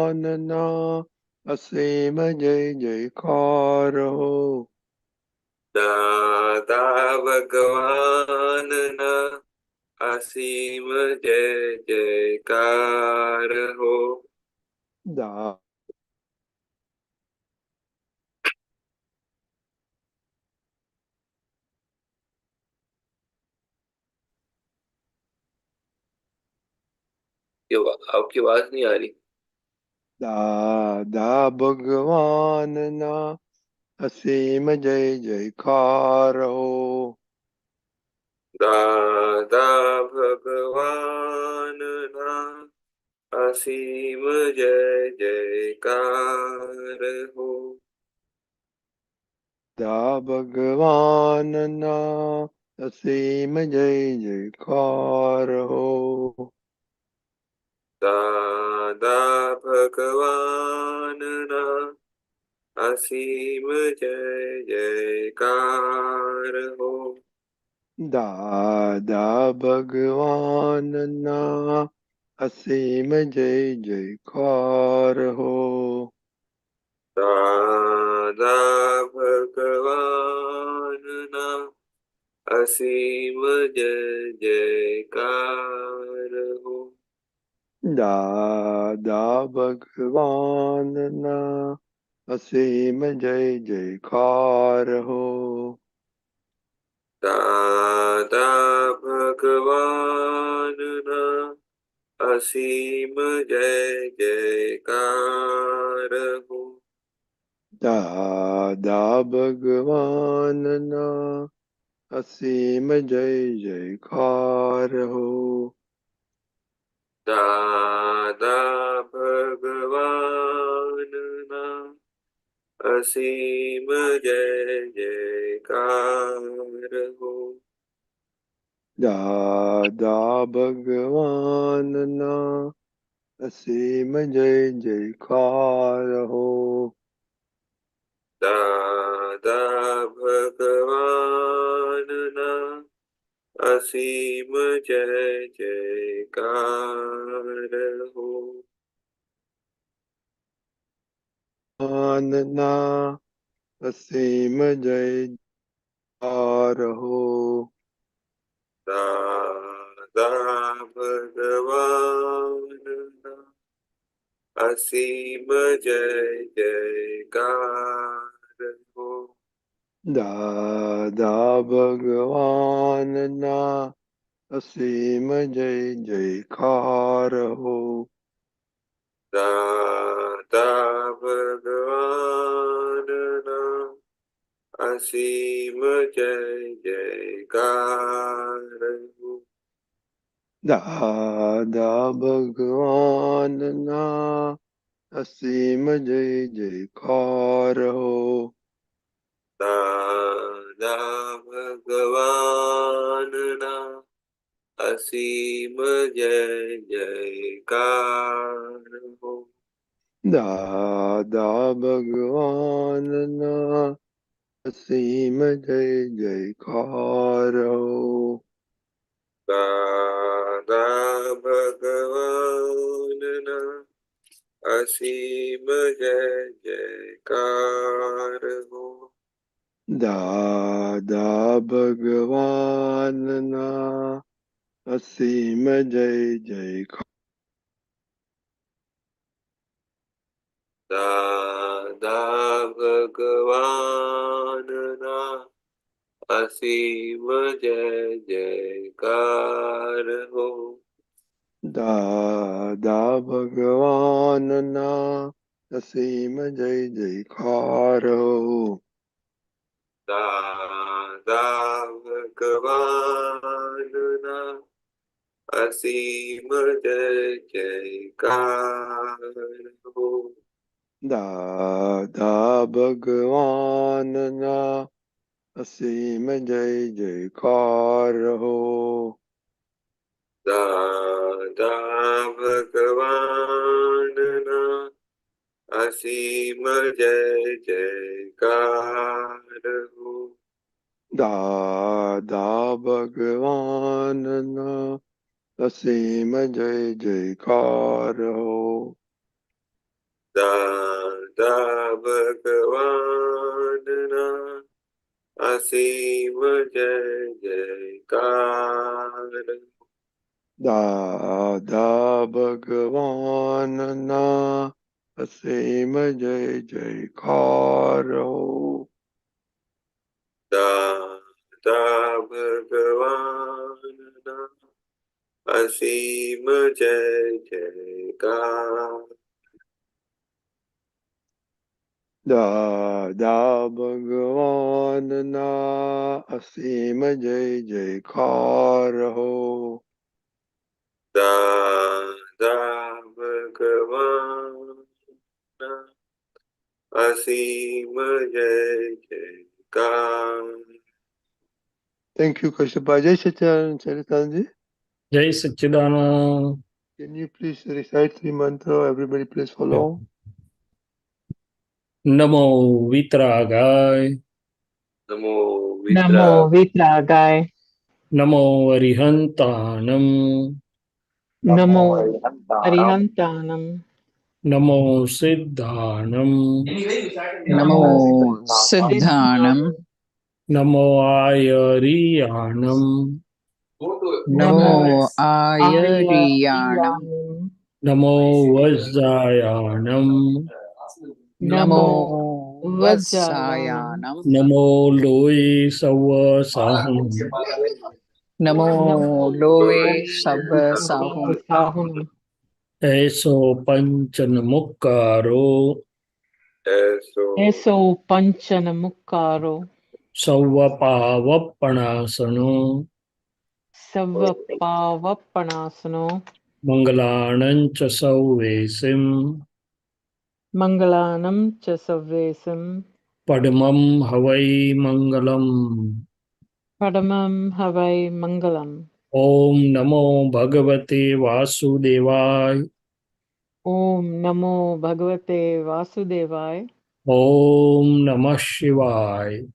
ભગવાનના અસીમ જય જયકાર હો. દાદા ભગવાનના અસીમ જય જયકાર હો. દા आपकी आवाज नहीं आ रही. દાદા ભગવાનના અસીમ જય જયકાર હો. દાદા ભગવાનના અસીમ જય જયકાર હો. દા ભગવાનના અસીમ જય જયકાર હો. દાદા ભગવાનના અસીમ જય જયકાર હો. દાદા ભગવાનના અસીમ જય જયકાર હો. દાદા ભગવાનના અસીમ જય જયકાર હો. દાદા ભગવાનના અસીમ જય જયકાર હો. દાદા ભગવાનના અસીમ જય જયકાર હો. દાદા ભગવાનના અસીમ જય જયકાર હો. દાદા ભગવાનના અસીમ જય જયકાર હો. દાદા ભગવાનના અસીમ જય જયકાર હો. દાદા ભગવાનના અસીમ જય જયકાર હો. ભગવાનના અસીમ જય જયકાર હો. દાદા ભગવાનના અસીમ જય જયકાર હો. દાદા ભગવાનના અસીમ જય જયકાર હો. દાદા ભગવાનના અસીમ જય જયકાર હો. દાદા ભગવાનના અસીમ જય જયકાર હો. દાદા ભગવાનના અસીમ જય જયકાર હો. દાદા ભગવાનના અસીમ જય જયકાર હો. દાદા ભગવાનના અસીમ જય જયકાર હો. દાદા ભગવાનના અસીમ જય જયકાર. દાદા ભગવાનના અસીમ જય જયકાર હો. દાદા ભગવાનના અસીમ જય જયકાર હો. દાદા ભગવાનના અસીમ જય જયકાર હો. દાદા ભગવાનના અસીમ જય જયકાર હો. દાદા ભગવાનના અસીમ જય જયકાર હો. દાદા ભગવાનના અસીમ જય જયકાર હો. Dada Bhagwan Asim Jai Jaikar. Dada Bhagwan Asim Jai Jaikar ho. Dada Bhagwan Asim Jai Jaikar. Dada Bhagwan Asim Jai Jaikar ho. Dada Bhagwan Asim Jai Jaikar. Thank you, Kashays. Jai Shaileshanandji. Jai Satchidanand. Can you please recite the mantra? Everybody please follow. Namo Vitragay. Namo Namo Vitrag. Vitragay. Namo Arihantanam. Namo Arihantanam. Namo Siddhanam. Namo Namo Siddhanam, Siddhanam. Namo Ayariyanam. Namo Namo Ayariyanam, Ayariyanam. Namo Vajrayanam. Namo Namo Vajrayanam. Vasayanam, Namo Loe Savasaham. Namo Namo Loe Sabba Sahum, Sahunam. Eso Panchanamukaro. Eso Panchanamukkaro. Savapavapanasano. Savapavapanasano. Mangalanancha Sauvesim. Mangalanam cha Savesam. Padmam Havai Mangalam. Padamam Havai Mangalam. Om Namo Bhagavate Vasudevaya. Om Namo Bhagavate Vasudevaya. Om Namah Shivaya.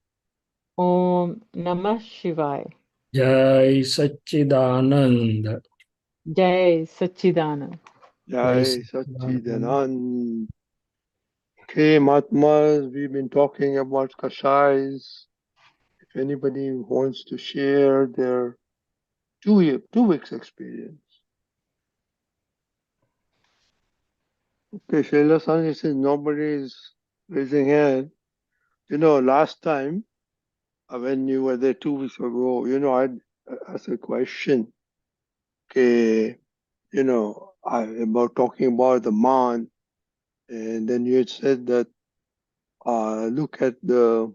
Om Namah Shivaya. Jai Satchidanand. Jai Satchidanand. Jai Jai Satchidanand. Satchidanand. Okay, Mahatmas, we've been talking about Kashays. If anybody wants to share their 2 weeks experience. Okay, Shaileshanandji says nobody is raising hand. You know, last time when you were there 2 weeks ago, you know, I asked a question. Okay, you know, about talking about the man, and then you had said that look at the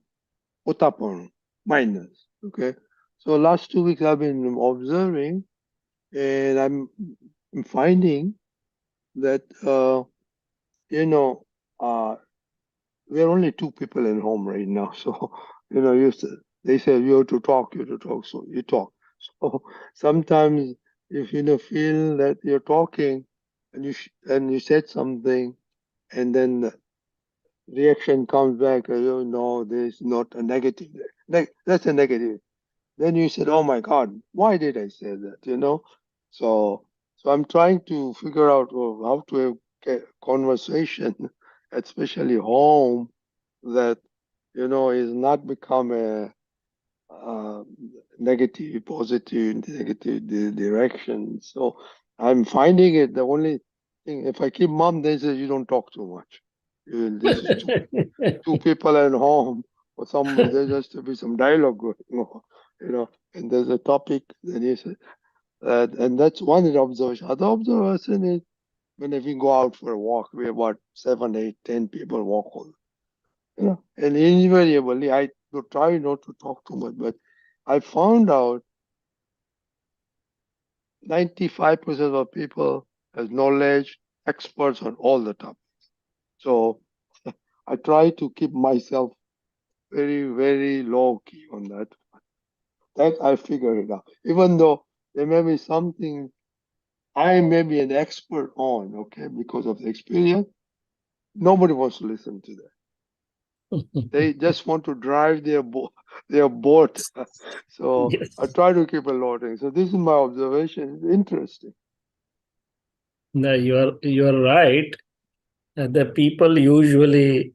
POTAPANU, myness. Okay, so last 2 weeks I've been observing, and I'm finding that you know we're only 2 people in home right now. So you know, they say you have to talk, so you talk. So sometimes if you know feel that you're talking and you said something, and then the reaction comes back, you know, there's not a negative there. That's a negative. Then you said, "Oh my God, why did I say that?" You know, so I'm trying to figure out how to have a conversation, especially home, that you know is not become a negative, positive, negative direction. So I'm finding it the only thing. If I keep mum, they say you don't talk too much. This is two people at home, or somebody, there just to be some dialogue going on, you know, and there's a topic, then you say, and that's one observation. Other observation is when we go out for a walk, we about 7, 8, 10 people walk all, you know, and invariably I try not to talk too much, but I found out 95% of people has knowledge, experts on all the topics. So I try to keep myself very, very low key on that. That I figured it out. Even though there may be something I may be an expert on, okay, because of the experience, nobody wants to listen to that. They just want to drive their boat. So Yes. I try to keep a low thing. So this is my observation. It's interesting. No, you are right. The people usually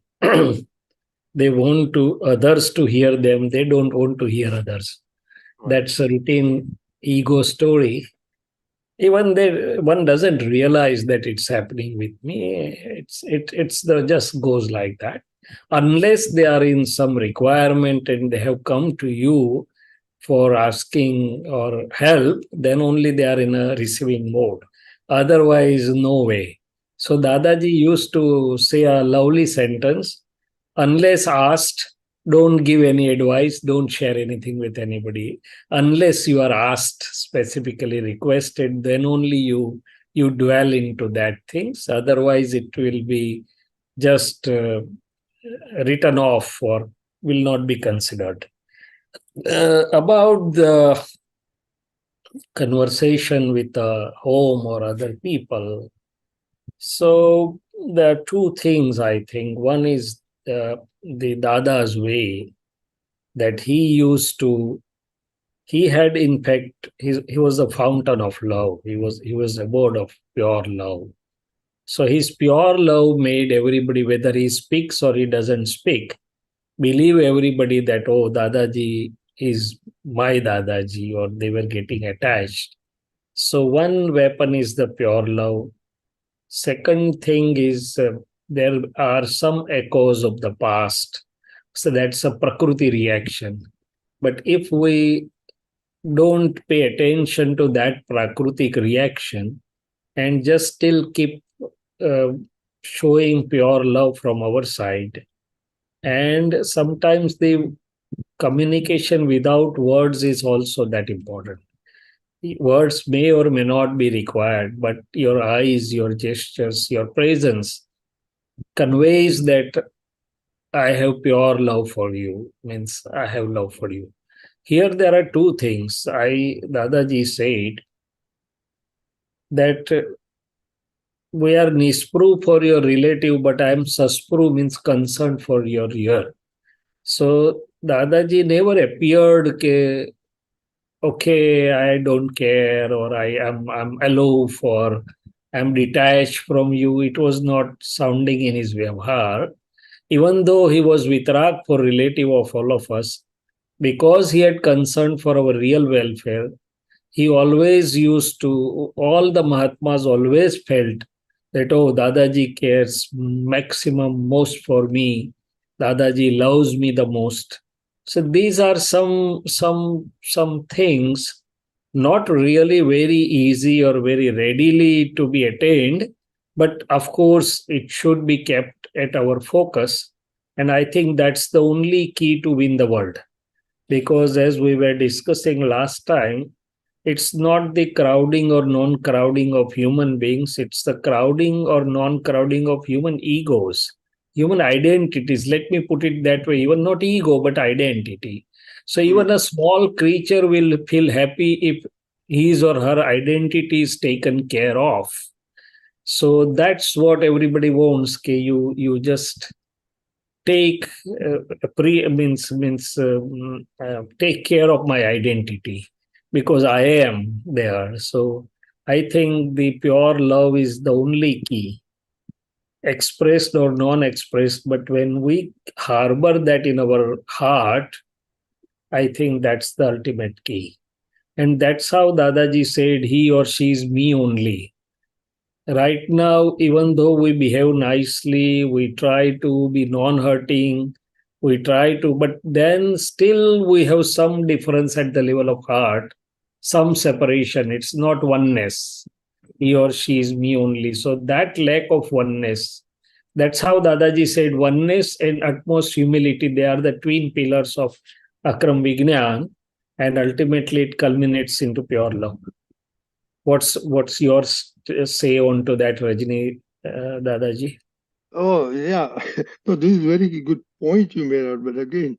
they want to others to hear them. They don't want to hear others. Right. That's a routine ego story. Even they, one doesn't realize that it's happening with me. It's the just goes like that. Unless they are in some requirement and they have come to you for asking or help, then only they are in a receiving mode. Otherwise, no way. So Dadaji used to say a lovely sentence: unless asked, don't give any advice, don't share anything with anybody. Unless you are asked, specifically requested, then only you dwell into that things. Otherwise, it will be just written off or will not be considered. About the conversation with home or other people. So there are two things, I think. One is the Dada's way that he had, in fact, he was a fountain of love. He was a word of pure love. So his pure love made everybody, whether he speaks or he doesn't speak, believe everybody that, oh, Dadaji is my Dadaji, or they were getting attached. So one weapon is the pure love. Second thing is there are some echoes of the past. So that's a Prakriti reaction. But if we don't pay attention to that Prakritic reaction and just still keep uh, showing pure love from our side, and sometimes the communication without words is also that important. Words may or may not be required, but your eyes, your gestures, your presence conveys that I have pure love for you, means I have love for you. Here there are two things. Dadaji said that we are nispru for your relative, but I am saspru, means concerned for your ear. So Dadaji never appeared ke, okay, I don't care, or I'm aloof, or I'm detached from you. It was not sounding in his vyavhar. Even though he was Vitrag for relative of all of us, because he had concern for our real welfare, he always used to, all the Mahatmas always felt that, oh, Dadaji cares maximum most for me. Dadaji loves me the most. So these are some things not really very easy or very readily to be attained, but of course it should be kept at our focus. And I think that's the only key to win the world. Because as we were discussing last time, it's not the crowding or non crowding of human beings, it's the crowding or non crowding of human egos, human identities. Let me put it that way, even not ego, but identity. So, even a small creature will feel happy if his or her identity is taken care of. So, that's what everybody wants. Okay, you just take take care of my identity because I am there. So I think the pure love is the only key, expressed or non-expressed. But when we harbor that in our heart, I think that's the ultimate key. And that's how Dadaji said he or she is me only. Right now, even though we behave nicely, we try to be non-hurting, we try to, but then still we have some difference at the level of heart, some separation. It's not oneness. He or she is me only. So that lack of oneness, that's how Dadaji said oneness and utmost humility, they are the twin pillars of Akram Vignan, and ultimately it culminates into pure love. What's your say on to that, Rajni, Dadaji? Oh, yeah. No, this is very good point you made out. But again,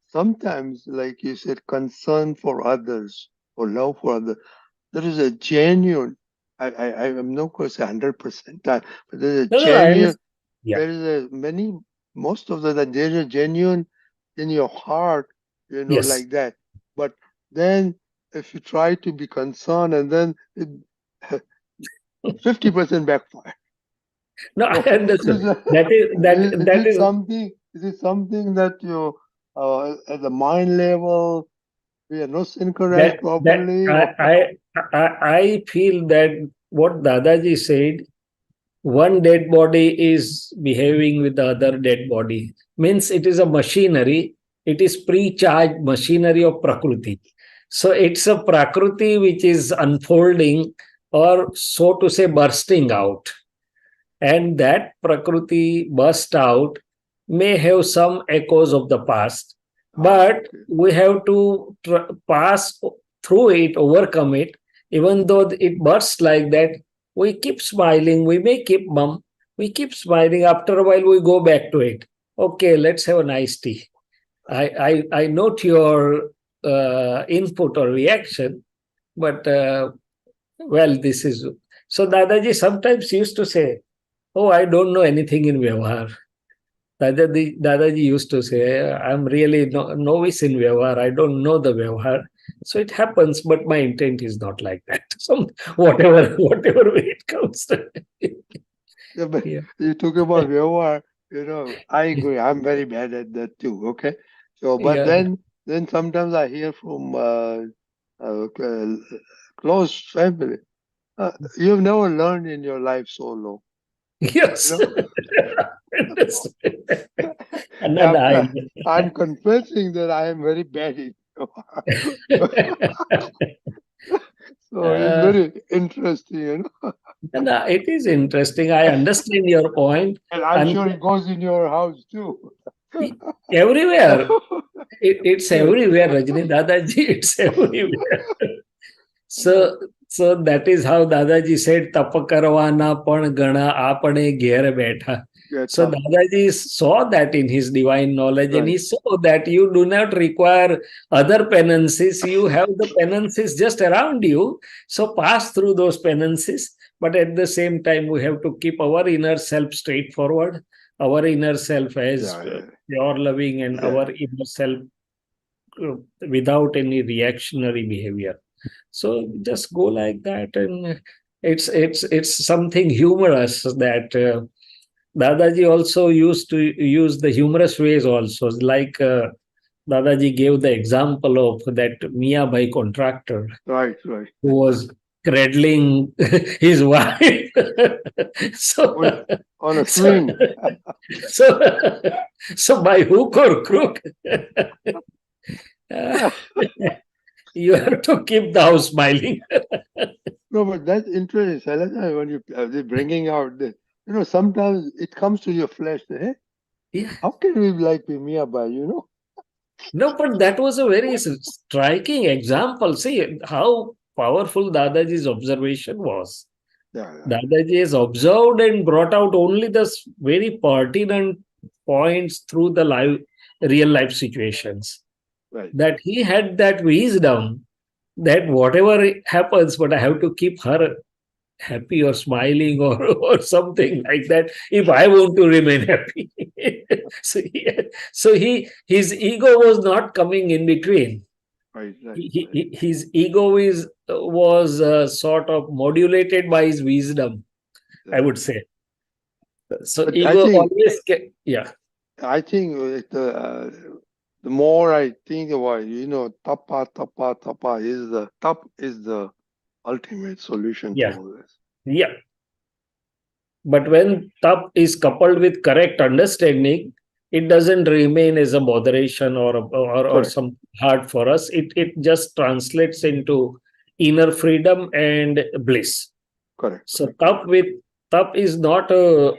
sometimes, like you said, concern for others or love for others, there is a genuine, I am not going to say 100% time, but there's a No, I genuine, understand. Yeah. there is most of the time, there's a genuine in your heart, Yes. like that. But then if you try to be concerned and then it, 50% backfire. No, I So understood. is, That is that it is something? Is it something that you, at the mind level, we are not synchronized that properly? I feel that what Dadaji said, one dead body is behaving with the other dead body, means it is a machinery. It is pre-charged machinery of Prakriti. So it's a Prakriti which is unfolding, or so to say bursting out, and that Prakriti burst out may have some echoes of the past, but Okay. we have to pass through it, overcome it. Even though it bursts like that, we keep smiling, we may keep mum, we keep smiling. After a while, we go back to it. Okay, let's have a nice tea. I note your input or reaction, but well, this is so. Dadaji sometimes used to say, "Oh, I don't know anything in Vyavahar." Dadaji used to say, "I'm really novice in Vyavahar. I don't know the Vyavahar." So it happens, but my intent is not like that. Some whatever way it comes. Yeah, but Yeah. you talk about Vyavahar, I agree. I'm very bad at that too. Okay. So, but Yeah. then sometimes I hear from close family, you've never learned in your life solo. Yes. You know, And then after I'm confessing that I am very bad in so it's uh, very interesting, and, it is interesting. I understand your point, and I'm and sure it goes in your house too. everywhere. It's everywhere, Rajni Dadaji. It's everywhere. So, so that is how Dadaji said, "Tap karwana pan gana apane gher betha." Yeah, So tough. Dadaji saw that in his divine knowledge, and Right. he saw that you do not require other penances. You have the penances just around you. So pass through those penances. But at the same time, we have to keep our inner self straightforward, our inner self as Yeah, pure loving, and yeah. our inner self without any reactionary behavior. So just go like that, and it's something humorous that Dadaji also used to use the humorous ways also, like Dadaji gave the example of that Miabai contractor Right, right. who was cradling his wife. So, On a so, swing. so, so by hook or crook, uh, you have to keep the house smiling. No, but that's interesting, Shailesh, when you bringing out this. Sometimes it comes to your flesh. Hey, Yeah. how can we like be Miabai? No, but that was a very striking example. See how powerful Dadaji's observation was. Yeah, yeah. Dadaji has observed and brought out only the very pertinent points through the real life situations. Right. That he had that wisdom that whatever happens, but I have to keep her happy or smiling or something like that if I want to remain happy. so his ego was not coming in between. Right, right, His ego was sort of modulated by his wisdom, I right. would say. So But ego always yeah. I think the more I think about it, tapa is the ultimate solution to Yeah. all this. Yeah. But when tap is coupled with correct understanding, it doesn't remain as a moderation or Correct, some hard for us. It just translates into inner freedom and bliss. correct, So correct. tap is not a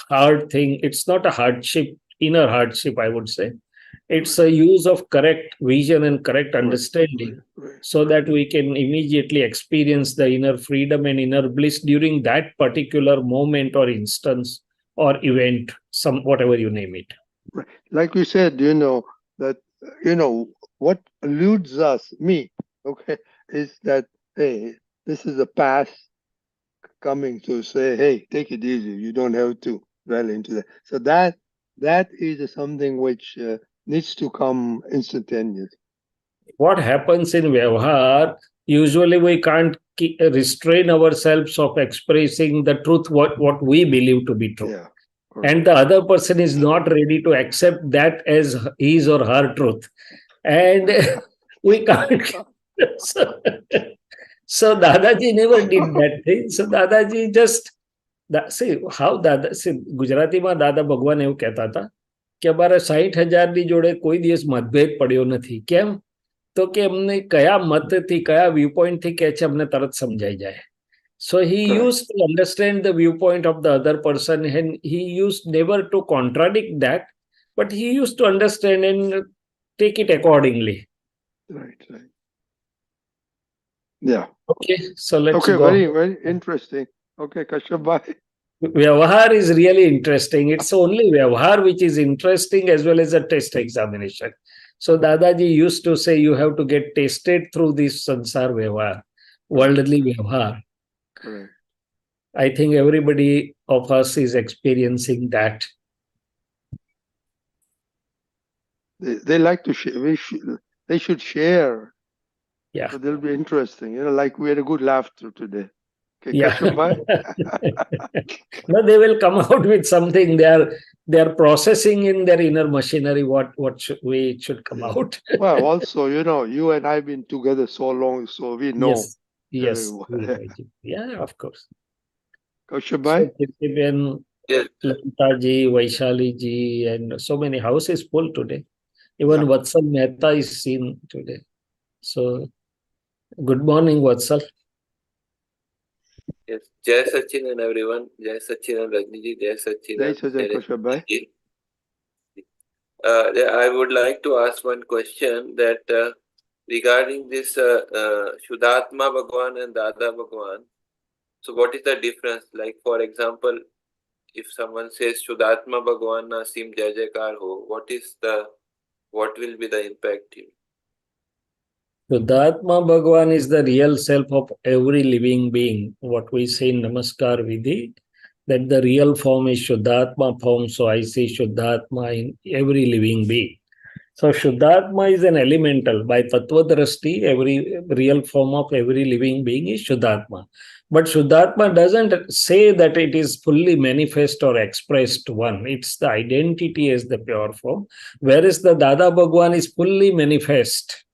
hard thing. It's not a hardship, inner hardship, I would say. It's a use of correct vision and correct understanding, Right. so that we can immediately experience the inner freedom and inner bliss during that particular moment or instance or event, some whatever you name it. Right. Like we said, that what eludes us, me, okay, is that hey, this is the past coming to say, hey, take it easy. You don't have to dwell into that. So that is something which needs to come instantaneous. What happens in Vyavahar, usually we can't restrain ourselves of expressing the truth, what we believe to be true. Yeah. And the other person is not ready to accept that as his or her truth. And we can't. So Dadaji never did that thing. So Dadaji just, see how Dada, see, ગુજરાતીમાં દાદા ભગવાન એવું કહેતા હતા કે અમારા 60,000ની જોડે કોઈ દિવસ મતભેદ પડ્યો નથી. કેમ? તો કે એમને કયા મતથી કયા વ્યૂ પોઈન્ટથી કહે છે અમને તરત સમજાઈ જાય. So he used to understand the viewpoint of the other person, and he used never to contradict that, but he used to understand and take it accordingly. Right. Yeah. Okay, so let's go. Very, very interesting. Okay, Kashyap bhai. Vyavahar is really interesting. It's only Vyavahar which is interesting, as well as a test examination. So Dadaji used to say you have to get tested through this sansar Vyavahar, worldly Vyavahar. Correct. I think everybody of us is experiencing that. They like to share. They should share. Yeah. So they'll be interesting. Like we had a good laughter today. Okay, Yeah. Kashyap bhai? No, they will come out with something. They are processing in their inner machinery what way it should come out. Well, also, you and I have been together so long, so we know. Yes. Yeah, of course. Kashyap bhai? Yes. Lalitaji, Vaishali-ji, and so many houses full today. Even Vatsal Mehta is seen today. So, good morning, Vatsal. Yes. Jai Sachidan, everyone. Jai Sachidan, Rajniji. Jai Sachidan. Jai Sachidan, Kashyap bhai. I would like to ask one question that regarding this Shudhdhatma Bhagwan and Dada Bhagwan. So what is the difference? Like, for example, if someone says Shudhdhatma Bhagwan Nasim Jai Jaikar Ho, what will be the impact? Shudhdhatma Bhagwan is the real self of every living being. What we say in Namaskar Vidhi, that the real form is Shudhdhatma form. So I see Shudhdhatma in every living being. So Shudhdhatma is an elemental. By Tattva Drashti, every real form of every living being is Shudhdhatma. But Shudhdhatma doesn't say that it is fully manifest or expressed one. It's the identity as the pure form. Whereas the Dada Bhagwan is fully manifest.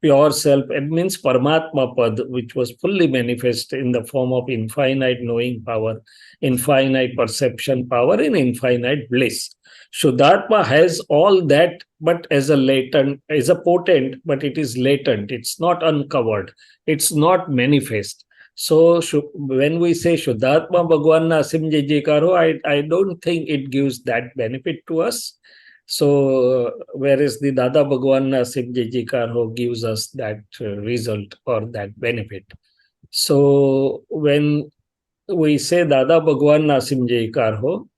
Pure self, it means Paramatma Pad, which was fully manifest in the form of infinite knowing power, infinite perception power, and infinite bliss. Shudhdhatma has all that, but as a latent, as a potent, but it is latent. It's not uncovered. It's not manifest. So when we say Shudhdhatma Bhagwan Nasim Jai Jaikaro, I don't think it gives that benefit to us. So, whereas the Dada Bhagwan Nasim Jai Jaikar Ho gives us that result or that benefit. So, when we say Dada Bhagwan Nasim Jai Jaikar Ho,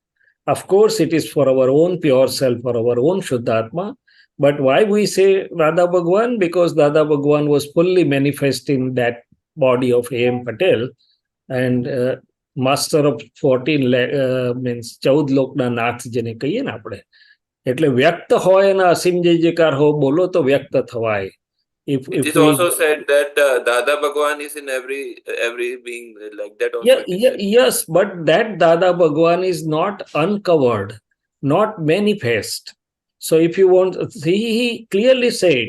of course, it is for our own pure self, for our own Shudhdhatma. But why we say Dada Bhagwan? Because Dada Bhagwan was fully manifest in that body of A.M. Patel, and master of 14 means 14 લોકના નાથ જેને કહીએ ને આપણે. એટલે વ્યક્ત હોય અને અસીમ જય જયકાર હો બોલો તો વ્યક્ત થવાય. It is also said that Dada Bhagwan is in every being, like that also. Yes, but that Dada Bhagwan is not uncovered, not manifest. So if you want, he clearly said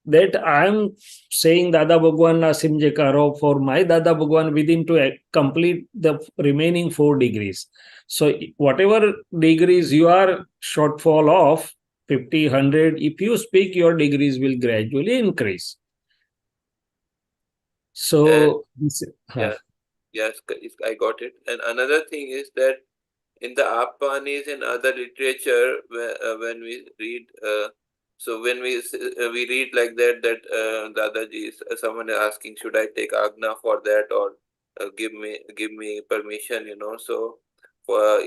that I am saying Dada Bhagwan Nasim Jaikar Ho for my Dada Bhagwan within to complete the remaining 4 degrees. So whatever degrees you are shortfall of, 50, 100, if you speak, your degrees will gradually increase. So, yes, I got it. And another thing is that in the Apanis and other literature, when we read, so when we read like that Dadaji, someone is asking, should I take Agna for that, or give me permission, So for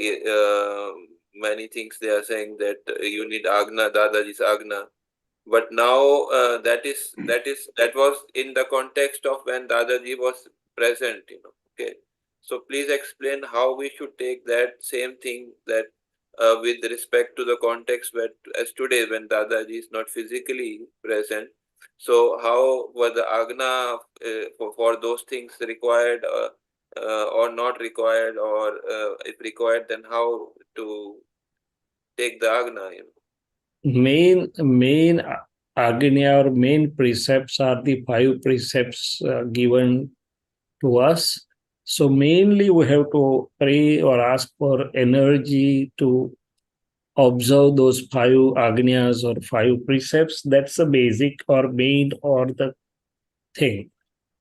many things they are saying that you need Agna, Dadaji's Agna. But now that was in the context of when Dadaji was present, Okay. So please explain how we should take that same thing, that with respect to the context where, as today, when Dadaji is not physically present, So how was the Agna for those things required or not required, or if required, then how to take the Agna? Main Agnya or main precepts are the 5 precepts given to us. So mainly we have to pray or ask for energy to observe those 5 Agnyas or 5 precepts. That's the basic or main or the thing.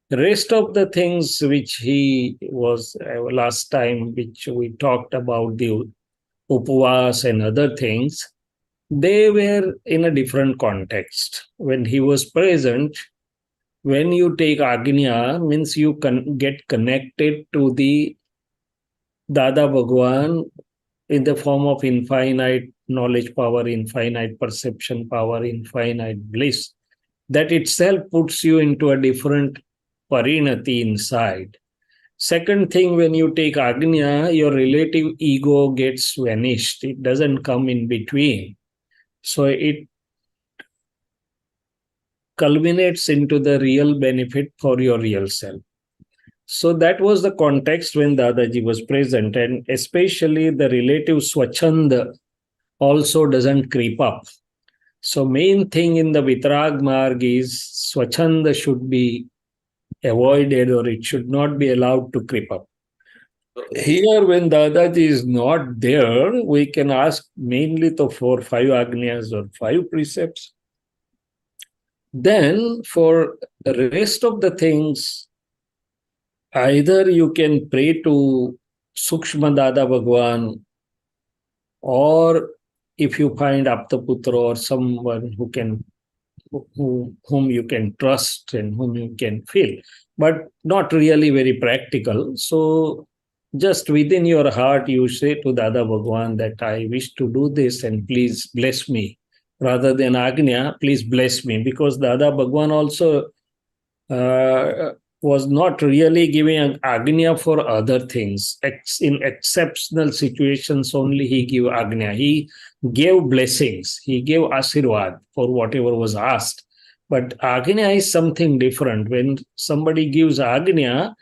The rest of the things which he was last time, which we talked about, the upvas and other things, they were in a different context. When he was present, when you take Agnya, means you can get connected to the Dada Bhagwan in the form of infinite knowledge power, infinite perception power, infinite bliss. That itself puts you into a different parinati inside. Second thing, when you take Agnya, your relative ego gets vanished. It doesn't come in between. So it culminates into the real benefit for your real self. So that was the context when Dadaji was present, and especially the relative Swachanda also doesn't creep up. So main thing in the Vitrag Marg is Swachanda should be avoided, or it should not be allowed to creep up. Here, when Dadaji is not there, we can ask mainly for 5 Agnyas or 5 precepts. Then for the rest of the things, either you can pray to Sukshma Dada Bhagwan, or if you find Aptaputra or someone whom you can trust and whom you can feel, but not really very practical. So just within your heart, you say to Dada Bhagwan that I wish to do this and please bless me. Rather than Agnya, please bless me. Because Dada Bhagwan also was not really giving an Agnya for other things. In exceptional situations only he gave Agnya. He gave blessings. He gave Asirvad for whatever was asked. But Agnya is something different. When somebody gives Agnya,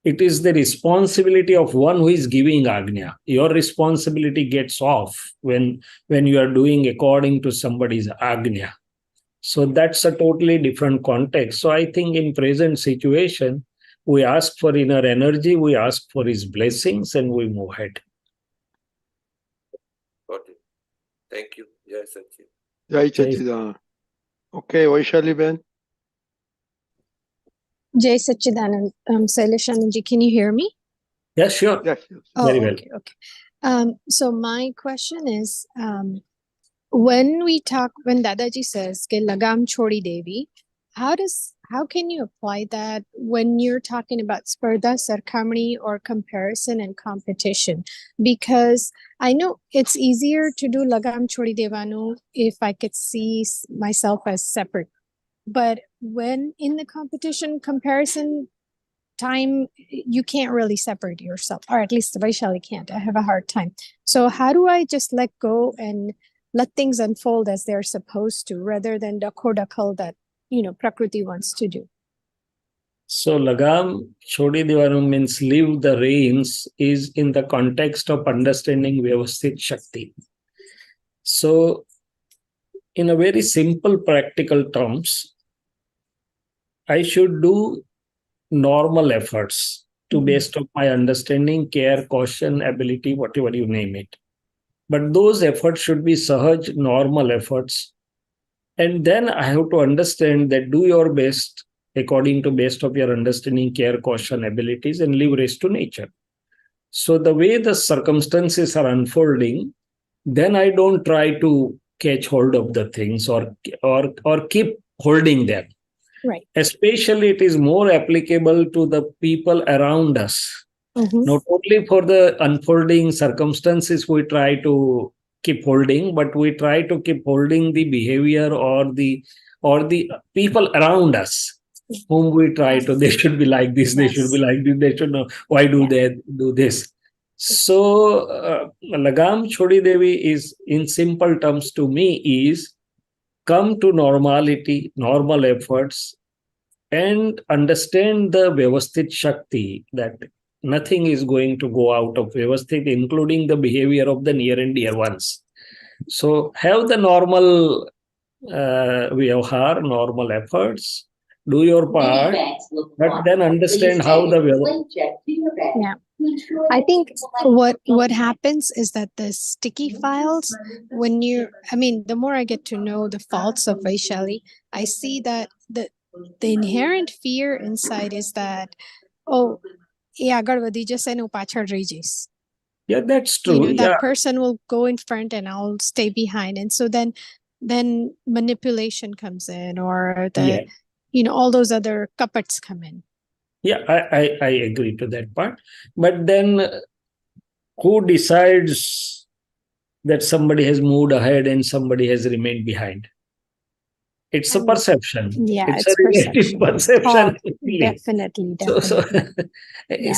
it is the responsibility of one who is giving Agnya. Your responsibility gets off when you are doing according to somebody's Agnya. So that's a totally different context. So I think in present situation, we ask for inner energy, we ask for his blessings, and we move ahead. Got it. Thank you. Jai Satchi. Jai Sachidanand. Okay, Vaishali Ben. Jai Satchidanand. Shaileshanandji, can you hear me? Yeah, sure. Yes, yes. Very well. Okay. So my question is, when Dadaji says ke Lagam Chodi Diyo, how can you apply that when you're talking about spardha, sarkamani, or comparison and competition? Because I know it's easier to do Lagam Chodi Diyo if I could see myself as separate. But when in the competition comparison time, you can't really separate yourself, or at least Vaishali can't. I have a hard time. So how do I just let go and let things unfold as they're supposed to, rather than dakhodakal that Prakriti wants to do? So Lagam Chodi Diyo means leave the reins is in the context of understanding Vyavasthit Shakti. So in a very simple practical terms, I should do normal efforts to best of my understanding, care, caution, ability, whatever you name it. But those efforts should be sahaj, normal efforts. And then I have to understand that do your best according to best of your understanding, care, caution, abilities, and leave rest to nature. So the way the circumstances are unfolding, then I don't try to catch hold of the things or keep holding them. Right. Especially it is more applicable to the people around us. Not only for the unfolding circumstances we try to keep holding, but we try to keep holding the behavior or the people around us whom we try to, they should be like this, they should be like this, they should know, why do they do this? So Lagam Chodi Diyo is, in simple terms to me, is come to normality, normal efforts, and understand the Vyavasthit Shakti, that nothing is going to go out of Vyavasthit, including the behavior of the near and dear ones. So have the normal Vyavhar, normal efforts, do your part, but then understand how the Yeah. I think what happens is that the sticky files, when the more I get to know the faults of Vaishali, I see that the inherent fear inside is that, oh, yeah, Garvadi just said no pachad rages. Yeah, that's true. That person will go in front and I'll stay behind. And so then manipulation comes in, or all those other kapats come in. Yeah, I agree to that part. But then who decides that somebody has moved ahead and somebody has remained behind? It's a perception. Yeah, it's a relative perception. Definitely. So Yeah.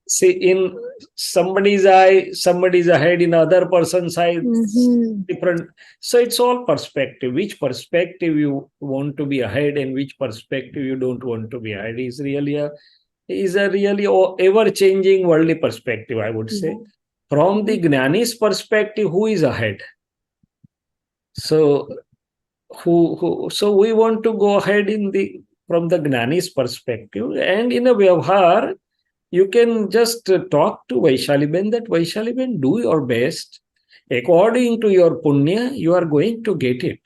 see, in somebody's eye, somebody's ahead, in other person's eye, different. So it's all perspective. Which perspective you want to be ahead and which perspective you don't want to be ahead is really a really ever-changing worldly perspective, I would say. From the Gnani's perspective, who is ahead? So so we want to go ahead from the Gnani's perspective, and in a Vyavhar, you can just talk to Vaishaliben that Vaishaliben, do your best. According to your punya, you are going to get it.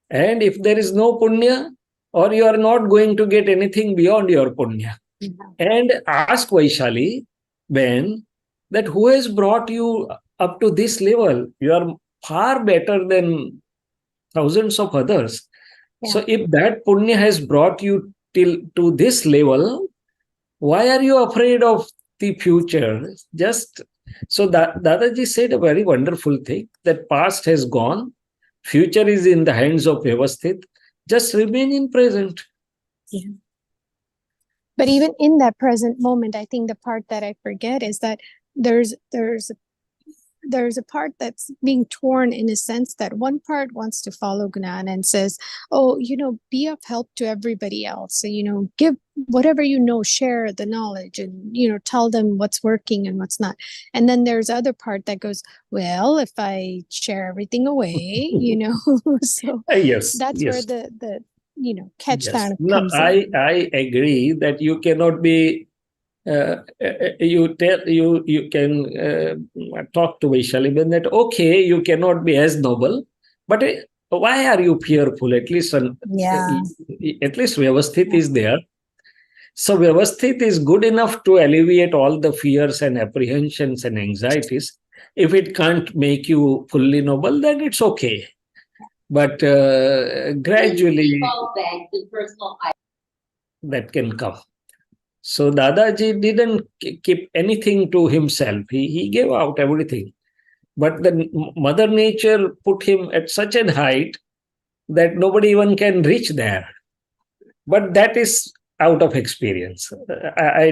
And if there is no punya, or you are not going to get anything beyond your punya. And ask Vaishali, Ben, that who has brought you up to this level? You are far better than thousands of others. Yeah. So if that punya has brought you to this level, why are you afraid of the future? So Dadaji said a very wonderful thing, that past has gone, future is in the hands of Vyavasthit. Just remain in present. Yeah. But even in that present moment, I think the part that I forget is that there's a part that's being torn, in a sense that one part wants to follow Gnan and says, oh, be of help to everybody else. So, give whatever share the knowledge and, tell them what's working and what's not. And then there's other part that goes, well, if I share everything away, so yes, that's where the catch that no, comes in. I agree that you cannot be you can talk to Vaishaliben that okay, you cannot be as noble, but why are you fearful? At least Vyavasthit is there. So Vyavasthit is good enough to alleviate all the fears and apprehensions and anxieties. If it can't make you fully noble, then it's okay. But gradually that can come. So Dadaji didn't keep anything to himself. He gave out everything. But the Mother Nature put him at such a height that nobody even can reach there. But that is out of experience. We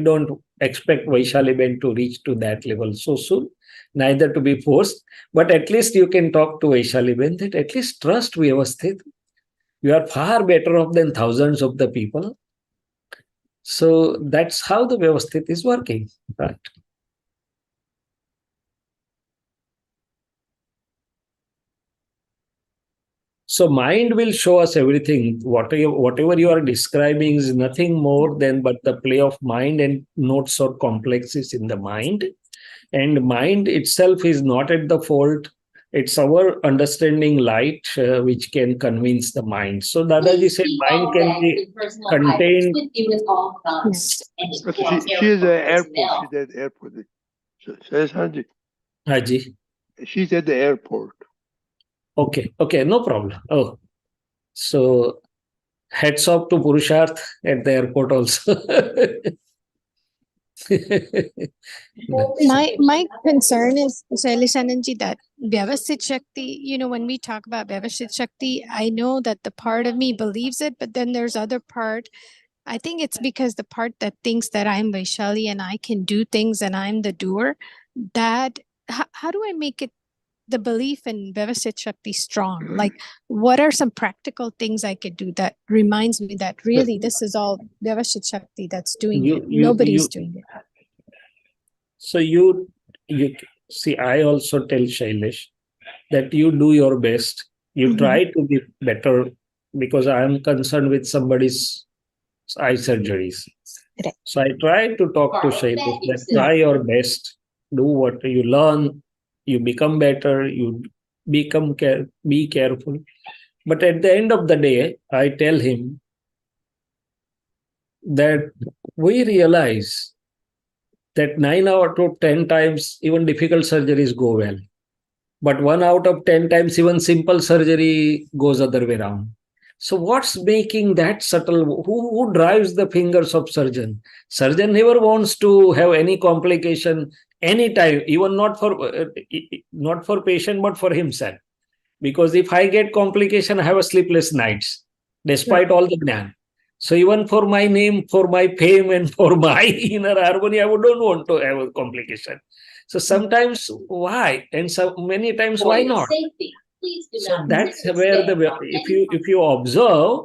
don't expect Vaishaliben to reach to that level so soon, neither to be forced. But at least you can talk to Vaishaliben that at least trust Vyavasthit. You are far better off than thousands of the people. So that's how the Vyavasthit is working, right? So mind will show us everything. Whatever you are describing is nothing more than but the play of mind and notes or complexes in the mind. And mind itself is not at the fault. It's our understanding light which can convince the mind. So Dadaji said mind can be contained. She is at the airport. She's at the airport. Shaileshanandji. Haji. She's at the airport. Okay, no problem. Oh, so hats off to Purusharth at the airport also. My concern is, Shaileshanandji, that Vyavasthit Shakti, when we talk about Vyavasthit Shakti, I know that the part of me believes it, but then there's other part. I think it's because the part that thinks that I'm Vaishali and I can do things and I'm the doer, that how do I make it the belief in Vyavasthit Shakti strong? Like, what are some practical things I could do that reminds me that really this is all Vyavasthit Shakti that's doing it. Nobody's doing it. So you see, I also tell Shailesh that you do your best. You try to be better, because I am concerned with somebody's eye surgeries. Right. So I try to talk to Shailesh that try your best, do what you learn, you become better, you be careful. But at the end of the day, I tell him that we realize that 9 out of 10 times even difficult surgeries go well. But 1 out of 10 times even simple surgery goes other way around. So what's making that subtle? Who drives the fingers of surgeon? Surgeon never wants to have any complication anytime, even not for patient, but for himself. Because if I get complication, I have a sleepless nights, despite all the Gnan. So even for my name, for my fame, and for my inner harmony, I don't want to have a complication. So sometimes why, and so many times why not? So that's where if you observe,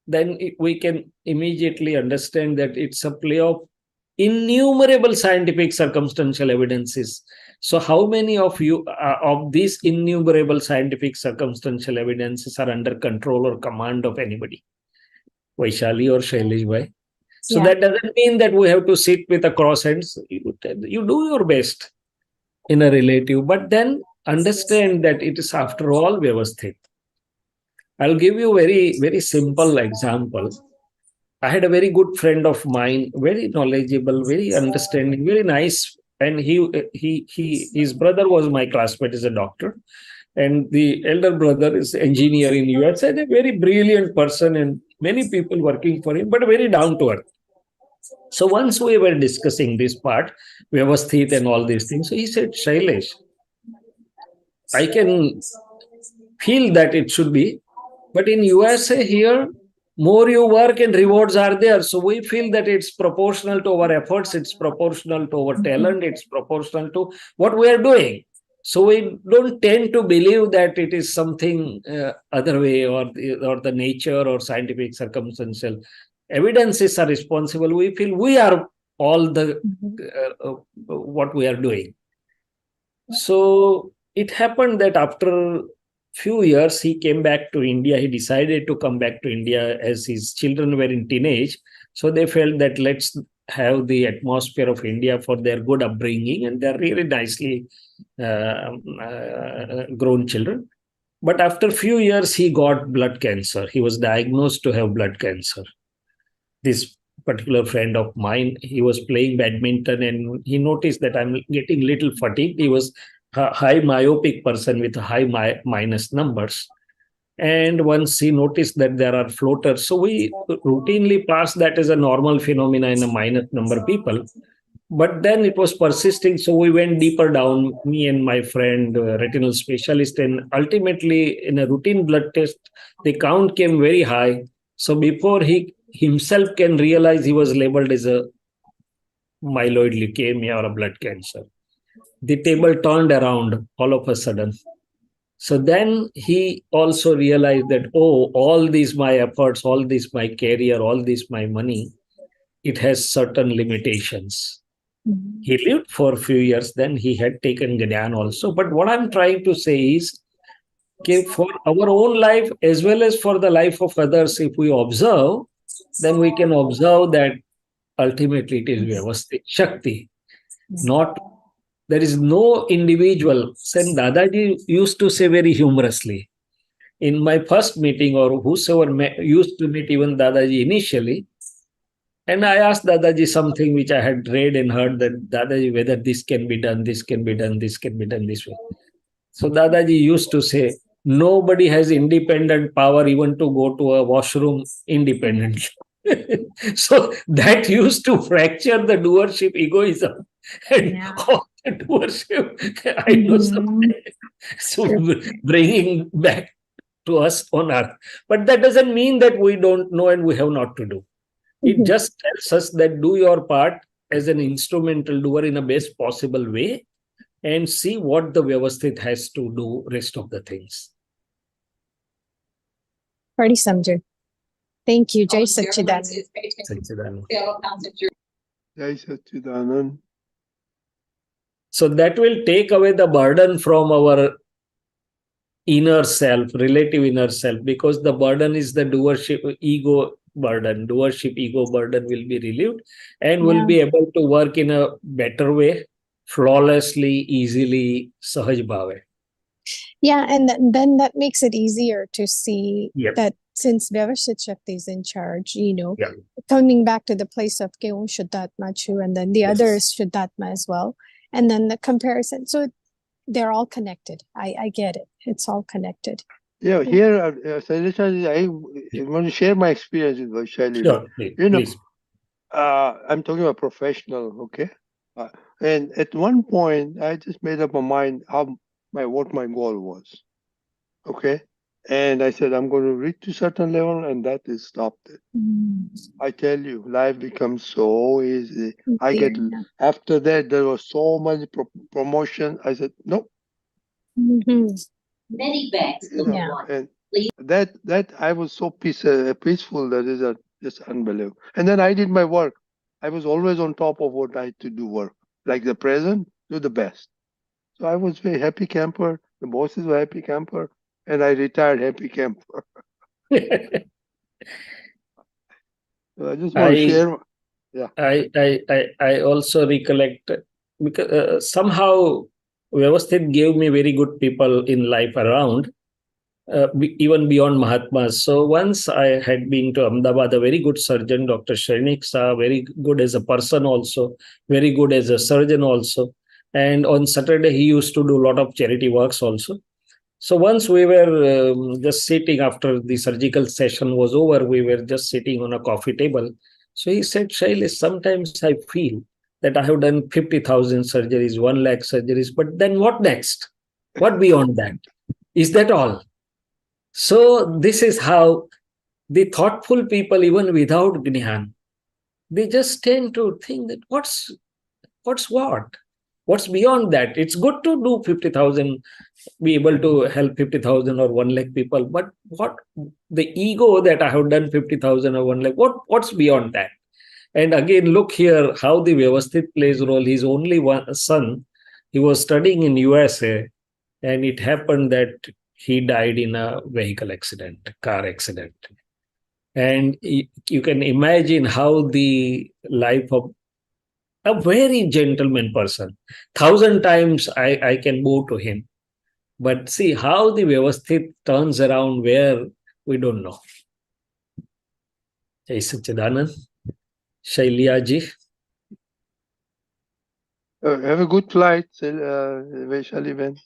then we can immediately understand that it's a play of innumerable scientific circumstantial evidences. So how many of you of these innumerable scientific circumstantial evidences are under control or command of anybody? Vaishali or Shailesh bhai? So that doesn't mean that we have to sit with a cross hands. You do your best in a relative, but then understand that it is after all Vyavasthit. I'll give you a very simple example. I had a very good friend of mine, very knowledgeable, very understanding, very nice. And his brother was my classmate as a doctor. And the elder brother is engineer in US and a very brilliant person, and many people working for him, but very down to earth. So once we were discussing this part, Vyavasthit and all these things, so he said, Shailesh, I can feel that it should be, but in USA here, more you work and rewards are there. So we feel that it's proportional to our efforts, it's proportional to our talent, it's proportional to what we are doing. So we don't tend to believe that it is something other way, or the nature or scientific circumstantial evidences are responsible. We feel we are all the what we are doing. So it happened that after few years he came back to India. He decided to come back to India as his children were in teenage. So they felt that let's have the atmosphere of India for their good upbringing, and they're really nicely grown children. But after few years, he got blood cancer. He was diagnosed to have blood cancer. This particular friend of mine, he was playing badminton and he noticed that I'm getting little fatigued. He was a high myopic person with high myness numbers. And once he noticed that there are floaters, so we routinely pass that as a normal phenomena in a minus number people. But then it was persisting, so we went deeper down, me and my friend, retinal specialist, and ultimately in a routine blood test, the count came very high. So before he himself can realize, he was labeled as a myeloid leukemia or a blood cancer. The table turned around all of a sudden. So then he also realized that, oh, all these my efforts, all this my career, all this my money, it has certain limitations. He lived for a few years, then he had taken Gyan also. But what I'm trying to say is, okay, for our own life as well as for the life of others, if we observe, then we can observe that ultimately it is Vyavasthit Shakti. There is no individual. Then Dadaji used to say very humorously, in my first meeting, or whosoever used to meet even Dadaji initially, and I asked Dadaji something which I had read and heard, that Dadaji, whether this can be done, this can be done, this can be done this way. So Dadaji used to say, nobody has independent power even to go to a washroom independently. So that used to fracture the doership egoism and all the doership. I know something. So bringing back to us on earth. But that doesn't mean that we don't know and we have not to do. It just tells us that do your part as an instrumental doer in a best possible way. and see what the Vyavasthit has to do rest of the things. Party Samjay. Thank you. Jai Sachidanand. Sachidanand. Jai Sachidanand. So that will take away the burden from our inner self, relative inner self, because the burden is the doership ego burden. Doership ego burden will be relieved, and will be able to work in a better way, flawlessly, easily, sahaj bhave. Yeah, and then that makes it easier to see Yep. that since Vyavasthit Shakti is in charge, Yeah. coming back to the place of Keom Shudhdhatma Chu, and then the Yes. other is Shudhdhatma as well. And then the comparison. So they're all connected. I get it. It's all connected. Yeah, here, Shaileshanandji, I want to share my experience with Shaileshanandji. Sure, please. Please. I'm talking about professional, okay? And at one point, I just made up my mind what my goal was, okay? And I said, I'm going to reach to a certain level, and that is stopped it. I tell you, life becomes so easy. After that, there was so much promotion. I said, nope. Many banks look at one. And that I was so peaceful that is just unbelievable. And then I did my work. I was always on top of what I had to do work. Like the present, do the best. So I was very happy camper. The bosses were happy camper, and I retired happy camper. So I just want to share. Yeah. I also recollect, because somehow Vyavasthit gave me very good people in life around, even beyond Mahatmas. So once I had been to Ahmedabad, a very good surgeon, Dr. Shrenik Saha, very good as a person also, very good as a surgeon also. And on Saturday, he used to do a lot of charity works also. So once we were just sitting after the surgical session was over, we were just sitting on a coffee table. So he said, Shailesh, sometimes I feel that I have done 50,000 surgeries, 1 lakh surgeries, but then what next? What beyond that? Is that all? So this is how the thoughtful people, even without Gnyan, they just tend to think that what's what? What's beyond that? It's good to do 50,000, be able to help 50,000 or 1 lakh people, but what the ego that I have done 50,000 or 1 lakh, what's beyond that? And again, look here how the Vyavasthit plays role. His only one son, he was studying in USA, and it happened that he died in a vehicle accident, car accident. And you can imagine how the life of a very gentleman person, 1,000 times I can bow to him. But see how the Vyavasthit turns around where we don't know. Jai Sachidanand. Shailyaji. Have a good flight, Vaishali Ben.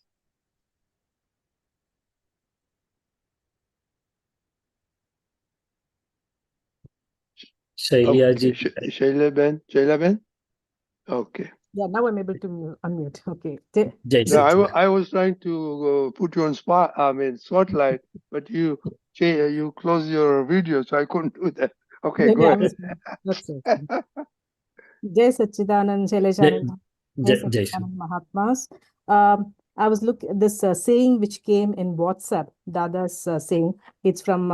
Shailyaji. Okay. Shaila Ben? Okay. Yeah, now I'm able to unmute. Okay. Yeah, I was trying to put you on spotlight, but you closed your video, so I couldn't do that. Okay, go ahead. That's it. Jai Sachidanand, Shaileshanandji. Jai Sachidanand Mahatmas. I was looking at this saying which came in WhatsApp, Dada's saying. It's from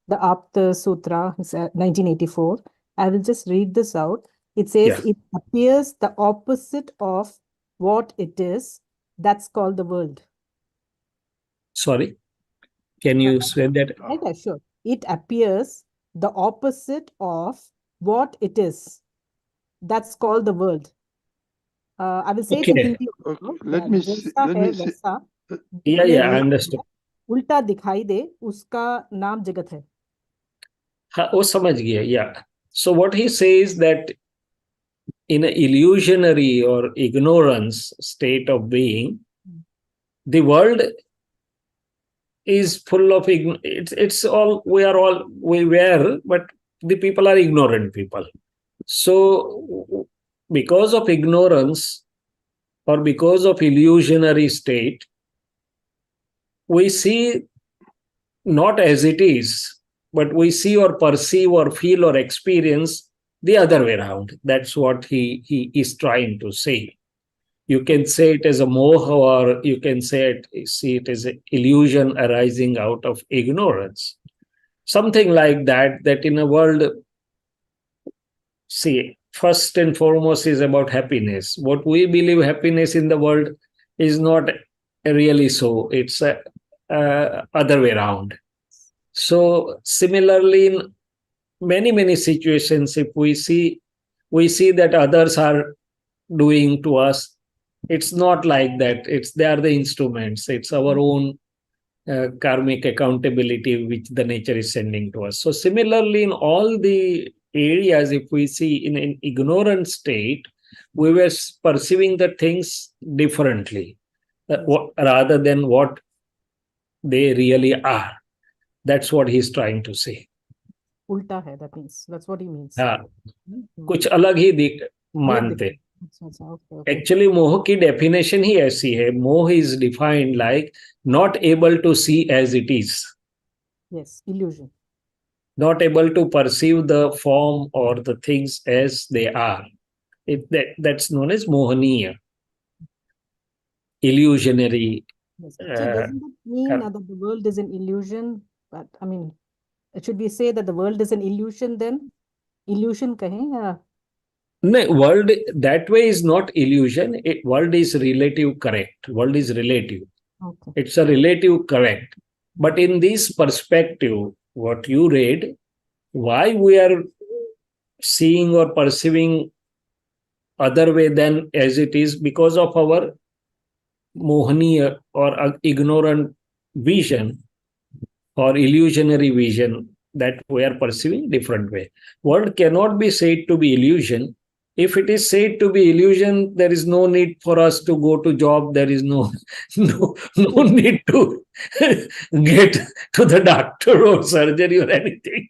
the Aptasutra, 1984. I will just read this out. It says, It appears the opposite of what it is. That's called the world. Sorry, can you say that? Yeah, sure. It appears the opposite of what it is. That's called the world. I will say it in Hindi. Okay. Let me see. Yeah, I understood. उल्टा दिखाई दे उसका नाम जगत है. वो समझ गया. Yeah. So what he says that in an illusionary or ignorance state of being, the world is full of it's all we were, but the people are ignorant people. So because of ignorance or because of illusionary state, we see not as it is, but we see or perceive or feel or experience the other way around. That's what he is trying to say. You can say it as a moha, or you can see it as an illusion arising out of ignorance. Something like that, that in a world, see, first and foremost is about happiness. What we believe happiness in the world is not really so. It's other way around. So similarly, in many situations, if we see that others are doing to us, it's not like that. They are the instruments. It's our own karmic accountability which the nature is sending to us. So similarly, in all the areas, if we see in an ignorant state, we were perceiving the things differently rather than what they really are. That's what he's trying to say. Ulta hai, that means. That's what he means. हाँ, कुछ अलग ही मानते. Actually, मोह की definition ही ऐसी है. मोह is defined like not able to see as it is. Yes, illusion. Not able to perceive the form or the things as they are. That's known as mohaniya. Illusionary. Yes. So doesn't it mean that the world is an illusion? But I mean, should we say that the world is an illusion then? Illusion kahe? No, world that way is not illusion. World is relative correct. World is relative. Okay. It's a relative correct. But in this perspective, what you read, why we are seeing or perceiving other way than as it is, because of our mohaniya or ignorant vision or illusionary vision that we are perceiving different way. World cannot be said to be illusion. If it is said to be illusion, there is no need for us to go to job. There is no need to get to the doctor or surgery or anything.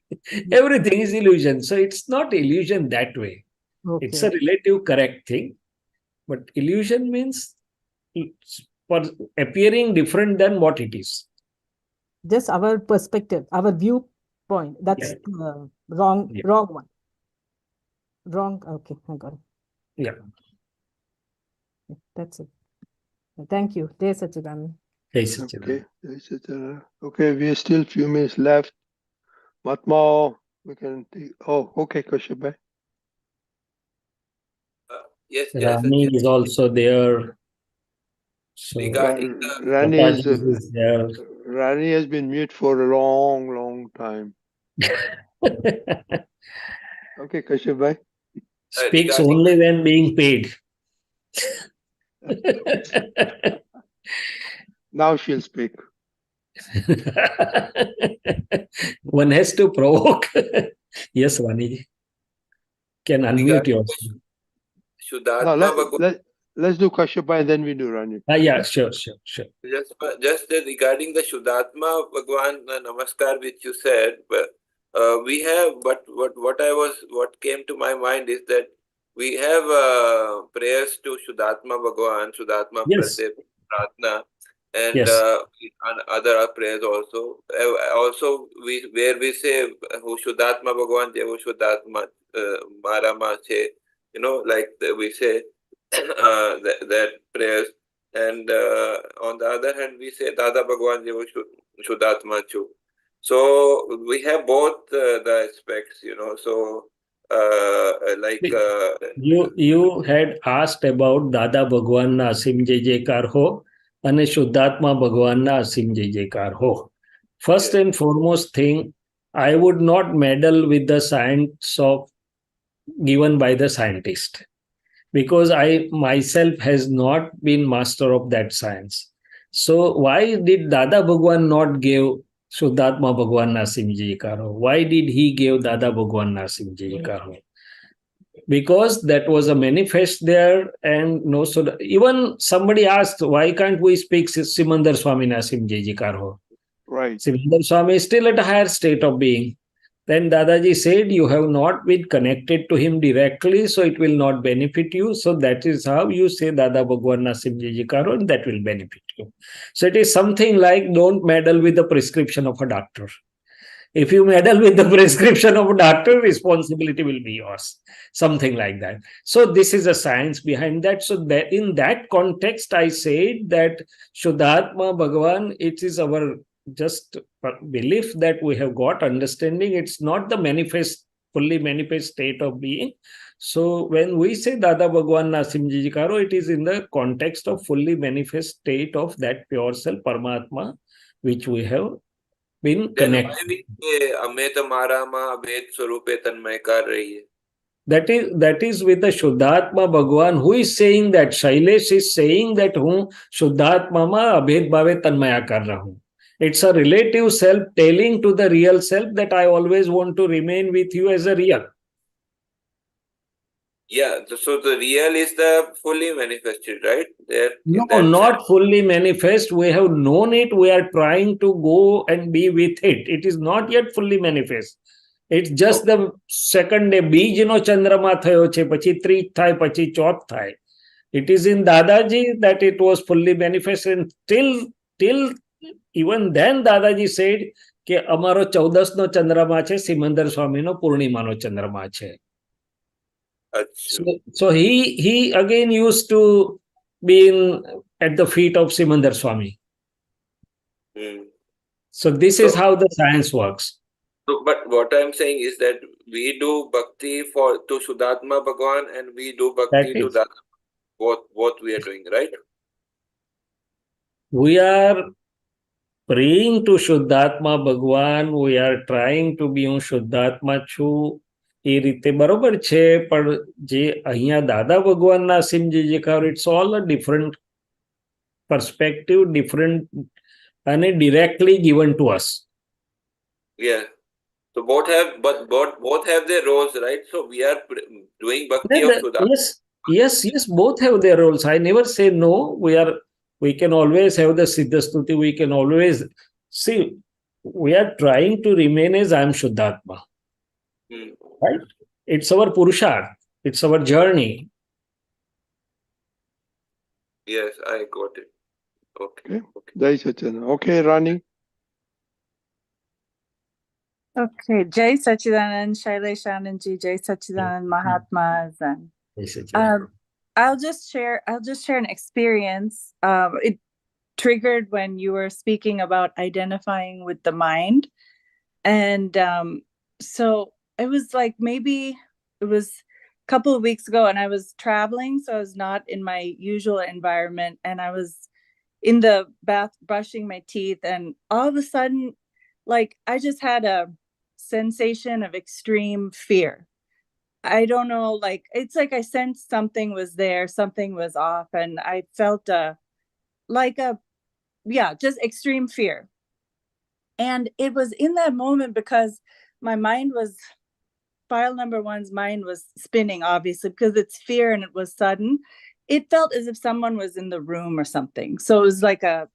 Everything is illusion. So it's not illusion that way. Okay. It's a relative correct thing. But illusion means appearing different than what it is. Just our perspective, our viewpoint. That's wrong one. Wrong. Okay, I got it. Yeah. That's it. Thank you. Jai Sachidanand. Jai Sachidanand. Okay, we have still few minutes left. Matma, we can take, okay, Kashays. Yes, Rani is also there. So Rani has been mute for a long time. Okay, Kashays. Speaks only when being paid. Now she'll speak. One has to provoke. Yes, Vani. Can unmute yourself. Shudhdhatma. Let's do Kashays, then we do Rani. Yeah, sure. Just regarding the Shudhdhatma Bhagwan Namaskar, which you said, but we have, but what came to my mind is that we have prayers to Shudhdhatma Bhagwan, Shudhdhatma Pradep Pratna, and other prayers also. Also, where we say who Shudhdhatma Bhagwan, Devo Shudhdhatma Marama che, like we say that prayers. And on the other hand, we say Dada Bhagwan Devo Shudhdhatma chu. So we have both the aspects, so you had asked about Dada Bhagwan na Asim Jai Jaikar ho and Shudhdhatma Bhagwan na Asim Jai Jaikar ho. First and foremost thing, I would not meddle with the science given by the scientist, because I myself has not been master of that science. So why did Dada Bhagwan not give Shudhdhatma Bhagwan Asim Jai Jaikar ho? Why did he give Dada Bhagwan Asim Jai Jaikar ho? Because that was a manifest there, and no. So even somebody asked, why can't we speak Simandar Swami Asim Jai Jaikar ho? Right. Simandar Swami is still at a higher state of being. Then Dadaji said, you have not been connected to him directly, so it will not benefit you. So that is how you say Dada Bhagwan Asim Jai Jaikar ho, and that will benefit you. So it is something like, don't meddle with the prescription of a doctor. If you meddle with the prescription of a doctor, responsibility will be yours. Something like that. So this is a science behind that. So that in that context, I said that Shudhdhatma Bhagavan, it is our just belief that we have got understanding. It's not the fully manifest state of being. So when we say Dada Bhagwan Nasimji Karo, it is in the context of fully manifest state of that pure self, Paramatma, which we have been Then why connected. we say Ame Tamara Ma Abhed Swarupe Tanmay Kar Rahi hai? That is with the Shudhdhatma Bhagwan. Who is saying that? Shailesh is saying that हूँ Shudhdhatma ma abhed bhave tanmaya kar raha हूँ. It's a relative self telling to the real self that I always want to remain with you as a real. Yeah, so the real is the fully manifested, right? There, in No, that not sense. fully manifest. We have known it. We are trying to go and be with it. It is not yet fully manifest. It's just the second day. બીજનો ચંદ્રમા થયો છે, પછી ત્રીજ થાય, પછી ચોથ થાય. It is in Dadaji that it was fully manifest. And till even then Dadaji said કે અમારો 14નો ચંદ્રમા છે, સિમંદર સ્વામીનો પૂર્ણિમાનો ચંદ્રમા છે. So he again used to be at the feet of Simandar Swami. So this is how the science works. So, but what I'm saying is that we do bhakti to Shudhdhatma Bhagwan and we do bhakti to Dada. Both we are doing, right? We are praying to Shudhdhatma Bhagwan. We are trying to be Shudhdhatma Chu. એ રીતે બરોબર છે, પણ જે અહીંયા દાદા ભગવાનના સિમજી જે કહ્યું, it's all a different perspective, different and directly given to us. Yeah. So both have their roles, right? So we are doing bhakti of Shudhdhatma. Yes, both have their roles. I never say no. We can always have the Siddhastuti. We can always see. We are trying to remain as I am Shudhdhatma. Right? It's our Purusharth. It's our journey. Yes, I got it. Okay. Jai Satchidanand. Okay, Rani. Okay, Jai Satchidanand, Shaileshanandji, Jai Satchidanand, Mahatmas, and I'll just share an experience. It triggered when you were speaking about identifying with the mind, and so it was like maybe it was a couple of weeks ago, and I was traveling, so I was not in my usual environment, and I was in the bath brushing my teeth, and all of a sudden, like I just had a sensation of extreme fear. I don't know, like it's like I sensed something was there, something was off, and I felt just extreme fear. And it was in that moment because my mind was, file number one's mind was spinning, obviously, because it's fear and it was sudden. It felt as if someone was in the room or something. So it was like a,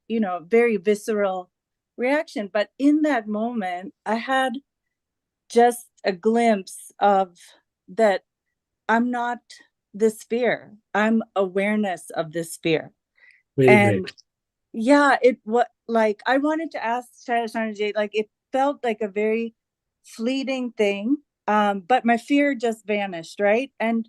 very visceral reaction. But in that moment, I had just a glimpse of that I'm not this fear. I'm awareness of this fear. Very great. Yeah, it was like, I wanted to ask Shaileshanandji, like it felt like a very fleeting thing, but my fear just vanished, right? And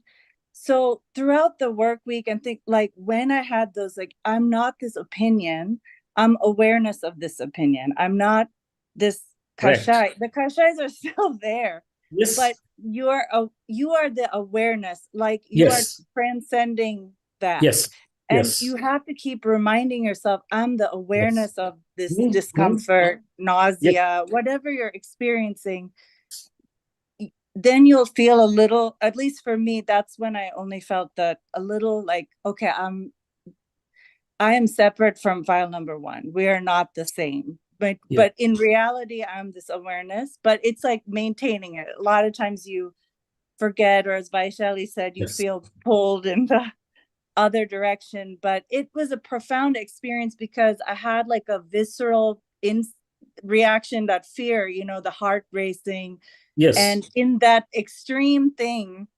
so throughout the work week, and think like when I had those, like, I'm not this opinion, I'm awareness of this opinion. I'm not this Kashay. The Kashays are still there. Yes. But you are the awareness, like you are transcending that. Yes. And you have to keep reminding yourself, I'm the awareness of this discomfort, nausea, whatever you're experiencing. Then you'll feel a little, at least for me, that's when I only felt that a little like, okay, I am separate from file number one. We are not the same. But in reality, I'm this awareness, but it's like maintaining it. A lot of times you forget, or as Vaishali said, you feel pulled in the other direction. But it was a profound experience because I had like a visceral reaction, that fear, the heart racing. Yes. And in that extreme thing,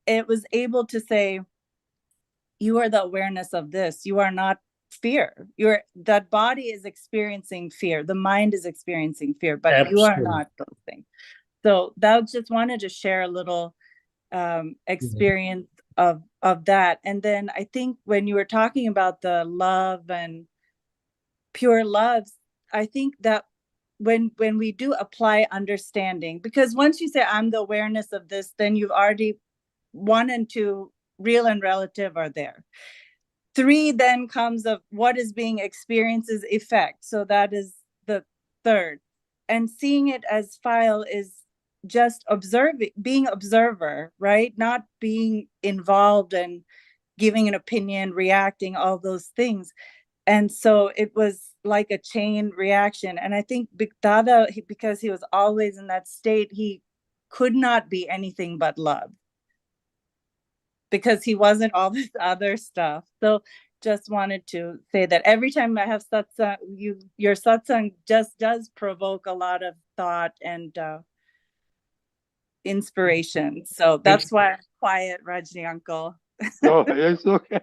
it was able to say, you are the awareness of this. You are not fear. That body is experiencing fear. The mind is experiencing fear, but Absolutely. you are not those things. So that just wanted to share a little experience of that. And then I think when you were talking about the love and pure love, I think that when we do apply understanding, because once you say I'm the awareness of this, then you've already 1 and 2, real and relative, are there. 3 then comes of what is being experienced is effect. So that is the 3rd. And seeing it as file is just observing, being observer, right? Not being involved and giving an opinion, reacting, all those things. And so it was like a chain reaction. And I think Dada, because he was always in that state, he could not be anything but love, because he wasn't all this other stuff. So just wanted to say that every time I have satsang, your satsang just does provoke a lot of thought and inspiration. So that's why I'm quiet, Rajni uncle. No, it's okay.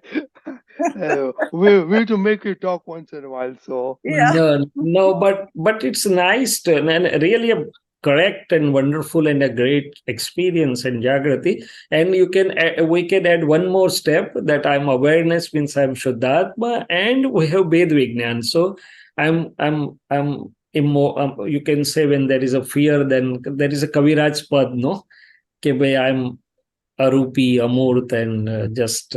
We have to make you talk once in a while. So Yeah. No, but it's nice to, and really a correct and wonderful and a great experience in Jagrati. And we can add one more step, that I'm awareness means I'm Shudhdhatma, and we have Ved Vignan. So you can say when there is a fear, then there is a Kaviraj Pad, no? Ke bhai, I'm Arupi, Amurt, and just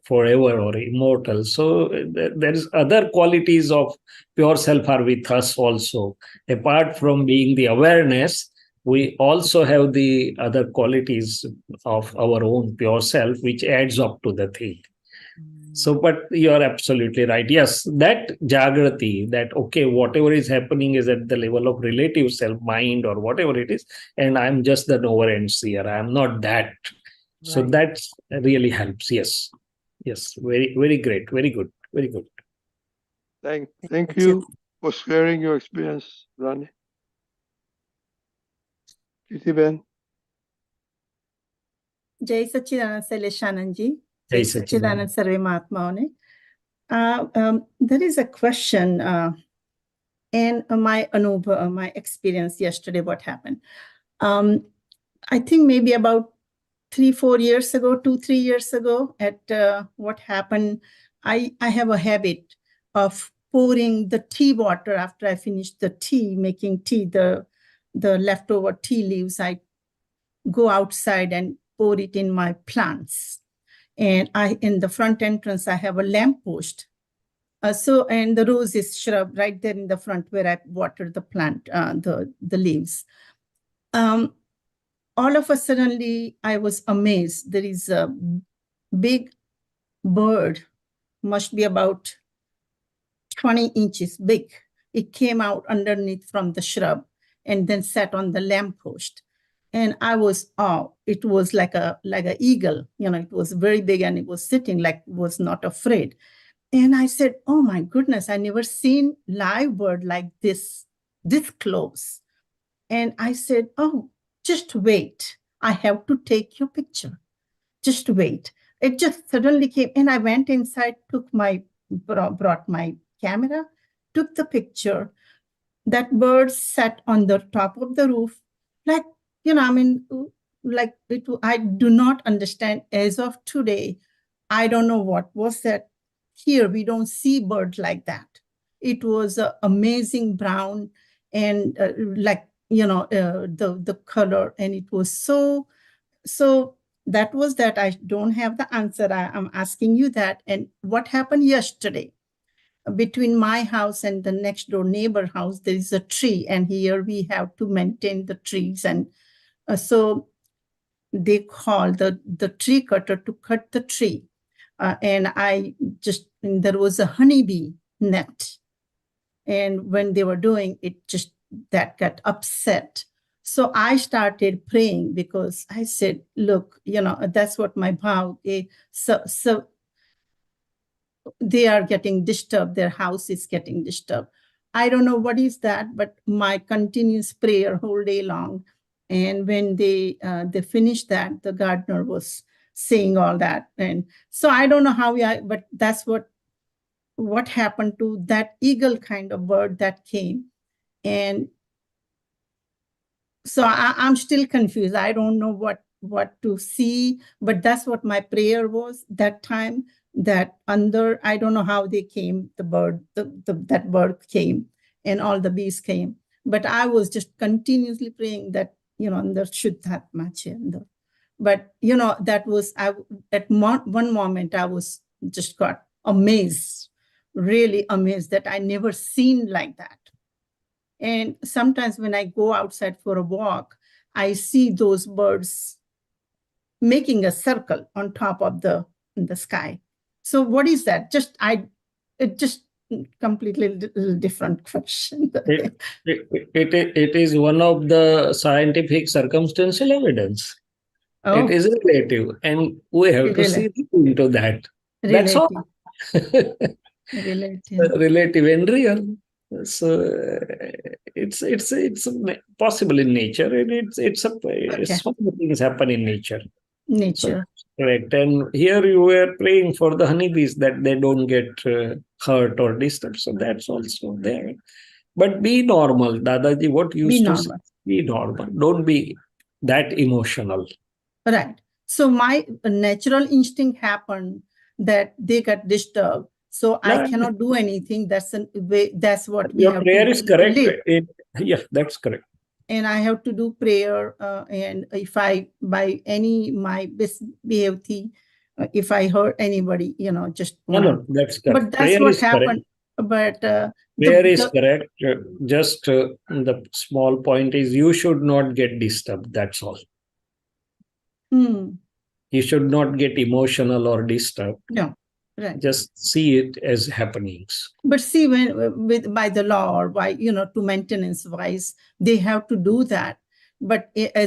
forever or immortal. So there is other qualities of pure self are with us also. Apart from being the awareness, we also have the other qualities of our own pure self, which adds up to the thing. So, but you are absolutely right. Yes, that Jagrati, that, okay, whatever is happening is at the level of relative self, mind, or whatever it is, and I'm just the knower and seer. I'm not that. So that really helps. Yes. Yes. Very, very great. Very good. Very good. Thank you for sharing your experience, Rani. Ben. Jai Sachidanand Shaileshanandji. Jai Sachidanand Sarve Mahatmaone. There is a question and my anubhav, my experience yesterday, what happened. I think maybe about 3-4 years ago, 2-3 years ago, at what happened, I have a habit of pouring the tea water after I finish the tea, making tea, the leftover tea leaves, I go outside and pour it in my plants. And in the front entrance, I have a lamppost. And the rose is shrub right there in the front where I water the plant, the leaves. All of a sudden, I was amazed. There is a big bird, must be about 20 inches big. It came out underneath from the shrub and then sat on the lamppost. And I was, it was like a eagle, it was very big, and it was sitting like, was not afraid. And I said, oh my goodness, I never seen live bird like this close. And I said, oh, just wait. I have to take your picture. Just wait. It just suddenly came, and I went inside, brought my camera, took the picture. That bird sat on the top of the roof, like, I do not understand as of today. I don't know what was that. Here, we don't see birds like that. It was amazing brown and the color, and it was so that was that. I don't have the answer. I'm asking you that. And what happened yesterday? Between my house and the next door neighbor house, there is a tree, and here we have to maintain the trees. And so they called the tree cutter to cut the tree. And there was a honeybee net. And when they were doing it, that got upset. So I started praying, because I said, look, that's what my bhav is. So they are getting disturbed. Their house is getting disturbed. I don't know what is that, but my continuous prayer whole day long. And when they finished that, the gardener was saying all that. And so I don't know how but that's what what happened to that eagle kind of bird that came. And so I'm still confused. I don't know what to see, but that's what my prayer was that time, that under, I don't know how they came, the bird, that bird came and all the bees came. But I was just continuously praying that, under Shudhdhatma Chanda. But, that was, one moment I was just got amazed, really amazed that I never seen like that. And sometimes when I go outside for a walk, I see those birds making a circle on top of the sky. So what is that? It just completely different question. It is one of the scientific circumstantial evidence. Oh, it is relative, and we have to see into that. That's all. Relative and real. So it's possible in nature, and some things happen in nature. So, correct. And here you were praying for the honeybees that they don't get hurt or disturbed. So that's also there. But be normal, Dadaji. What used to say, be normal. Don't be that emotional. Right. So my natural instinct happened that they got disturbed. So I cannot do anything. That's what we your have prayer to is correct. Yeah, that's correct. And I have to do prayer. And if I, by my behavior, if I hurt anybody, just no, that's correct. But that's prayer what happened. Correct. But prayer is correct. Just the small point is you should not get disturbed. That's all. You should not get emotional or disturbed. No, right. Just see it as happenings. But see, by the law or by to maintenance wise, they have to do that. But I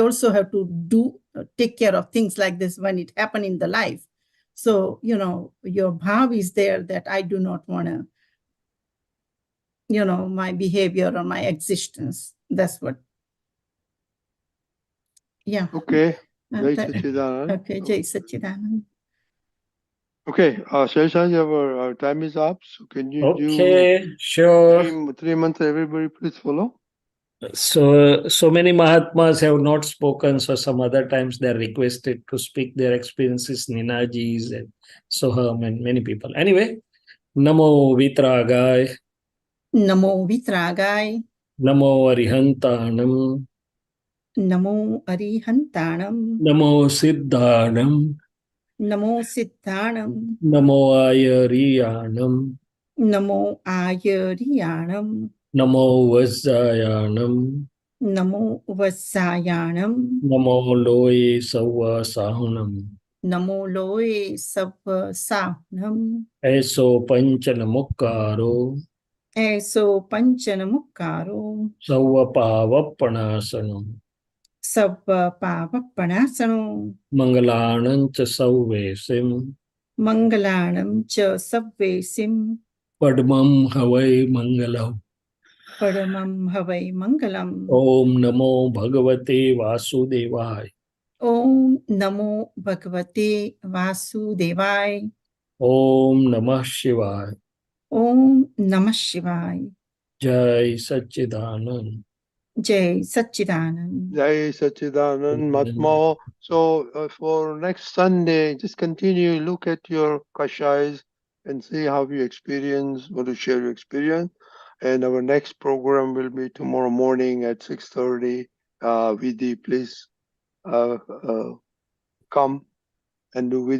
also have to take care of things like this when it happen in the life. So your bhav is there that I do not want to, my behavior or my existence. That's what. Yeah. Okay. Jai Sachidanand. Okay, Jai Sachidanand. Okay, Shaileshanandji, our time is up. So can you do sure. 3 months, everybody please follow? So many Mahatmas have not spoken, so some other times they're requested to speak their experiences, Ninajis and Soham and many people. Anyway, Namo Vitragai. Namo Vitragai. Namo Arihantanam. Namo Arihantanam. Namo Siddhanam. Namo Siddhanam. Namo Ayariyanam. Namo Ayariyanam. Namo Vajjayanam. Namo Vajjayanam. Namo Loye Sawa Sahunam. Namo Loye Sawa Sahunam. Eso Panchanamukaro. Eso Panchanamukaro. Sawa Pavappanasanam. Sawa Pavappanasanam. Mangalanam cha Savvesim. Mangalanam cha Savvesim. Padmam Havai Mangalam. Padmam Havai Mangalam. Om Namo Bhagavate Vasudevaya. Om Namo Bhagavate Vasudevaya. Om Namah Shivaya. Om Namah Shivaya. Jai Sachidanand. Jai Sachidanand. Jai Sachidanand Matma. So for next Sunday, just continue, look at your Kashays and see how you experience, want to share your experience. And our next program will be tomorrow morning at 6:30. Vidhi, please come and do Vidhi.